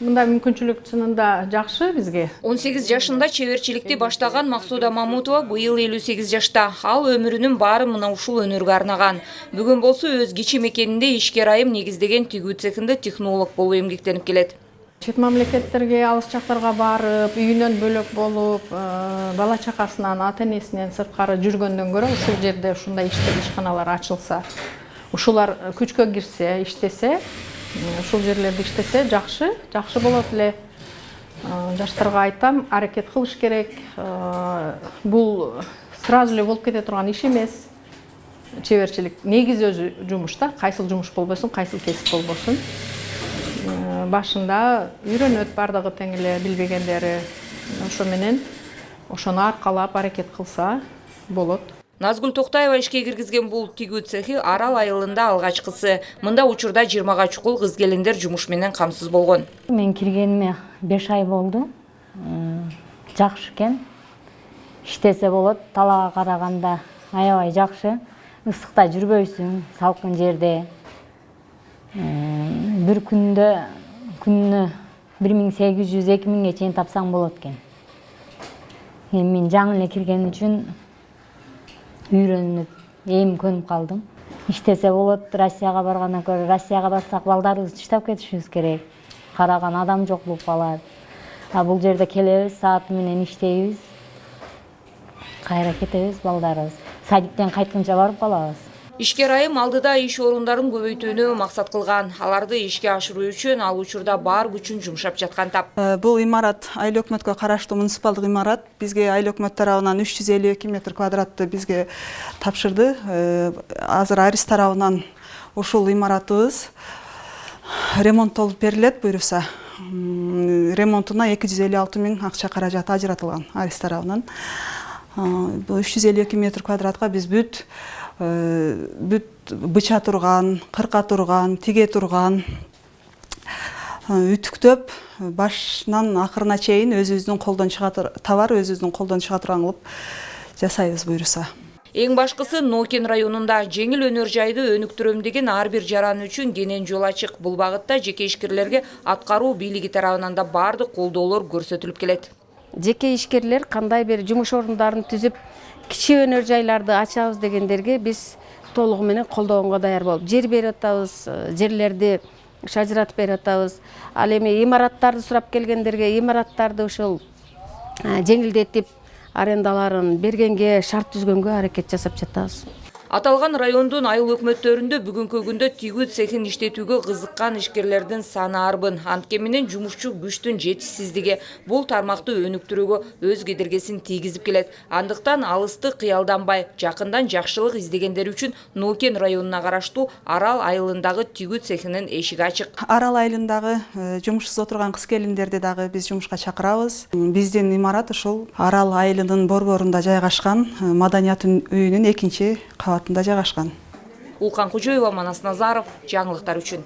Мындай мүмкүнчүлүк чынында жакшы бизге. 18 жашында чеберчиликти баштаган Максуда Мамутова быйыл 58 жашта. Ал өмүрүнүн баарын мына ушул өнөргө арнаган. Бүгүн болсо өз кичи мекенинде ишкер айым негиздеген тигүү цехинде технолог болуп эмгектенип келет. Чет мамлекеттерге, алыс жактарга барып, үйүнөн бөлөк болуп, бала чакасынан, ата энесинен сырткары жүргөндөн көрө ушул жерде ушундай ишканалар ачылса, ушулар күчкө кирсе, иштесе, ушул жерлерде иштесе жакшы болот эле. Жаштарга айтам, аракет кылыш керек. Бул сразу эле болуп кете турган иш эмес. Чеберчилик негизи өзү жумуш да, кайсыл жумуш болбосун, кайсыл кесип болбосун. Башында үйрөнөт бардыгы тең эле билбегендери. Ошо менен ошону аркалап аракет кылса болот. Назгүл Токтаева ишке киргизген бул тигүү цехи Арал айылында алгачкысы. Мында учурда 20га чукул кыз келиндер жумуш менен камсыз болгон. Мен киргениме 5 ай болду. Жакшы экен. Иштесе болот, талаага караганда аябай жакшы. Ысыкта жүрбөйсүң, салкын жерде. Бир күндө 1800-2000 чейин тапсаң болот экен. Мен жаңы эле кирген үчүн үйрөнүп, көнүп калдым. Иштесе болот, Россияга баргандан көрө, Россияга барсак балдарыбызды таштап кетишибиз керек. Караган адам жок болуп калат. Бул жерде келебиз, сааты менен иштейбиз. Кайра кетебиз балдарыбыз. Садиктен кайтканча барып калабыз. Ишкер айым алдыда иш орундарын көбөйтүүнү максат кылган. Аларды ишке ашыруу үчүн ал учурда бар күчүн жумшап жаткан тап. Бул имарат айыл өкмөткө караштуу муниципалдык имарат. Бизге айыл өкмөт тарабынан 352 метр квадратты бизге тапшырды. Азыр Арис тарабынан ушул имаратыбыз ремонттолуп берилет буюрса. Ремонтуна 256 000 акча каражаты ажыратылган Арис тарабынан. Бул 352 метр квадратка биз бүт быча турган, кырка турган, тиге турган, үтүктөп, башынан акырына чейин өзүбүздүн колдон товар өзүбүздүн колдон чыга турган кылып жасайбыз буюрса. Эң башкысы Нокен районунда жеңил өнөр жайды өнүктүрөм деген ар бир жаран үчүн кенен жол ачык. Бул багытта жеке ишкерлерге аткаруу бийлиги тарабынан да бардык колдоолор көрсөтүлүп келет. Жеке ишкерлер кандай бир жумуш орундарын түзүп, кичи өнөр жайларды ачабыз дегендерге биз толугу менен колдоого даяр болуп, жер берип атабыз, жерлерди ажыратып берип атабыз. Ал эми имараттарды сурап келгендерге имараттарды ушул жеңилдетип, арендаларын бергенге, шарт түзгөнгө аракет жасап жатабыз. Аталган райондун айыл өкмөттөрүндө бүгүнкү күндө тигүү цехин иштетүүгө кызыккан ишкерлердин саны арбын. Анткени менен жумушчу күчтүн жетишсиздиги бул тармакты өнүктүрүүгө өз кедергесин тийгизип келет. Андыктан алысты кыялданбай, жакындан жакшылык издегендер үчүн Нокен районуна караштуу Арал айылындагы тигүү цехинин эшиги ачык. Арал айылындагы жумушсуз отурган кыз келиндерди дагы биз жумушка чакырабыз. Биздин имарат ушул Арал айылынын борборунда жайгашкан маданият үйүнүн 2-кабатында жайгашкан. Улкан Кожоева, Манас Назаров, жаңылыктар үчүн.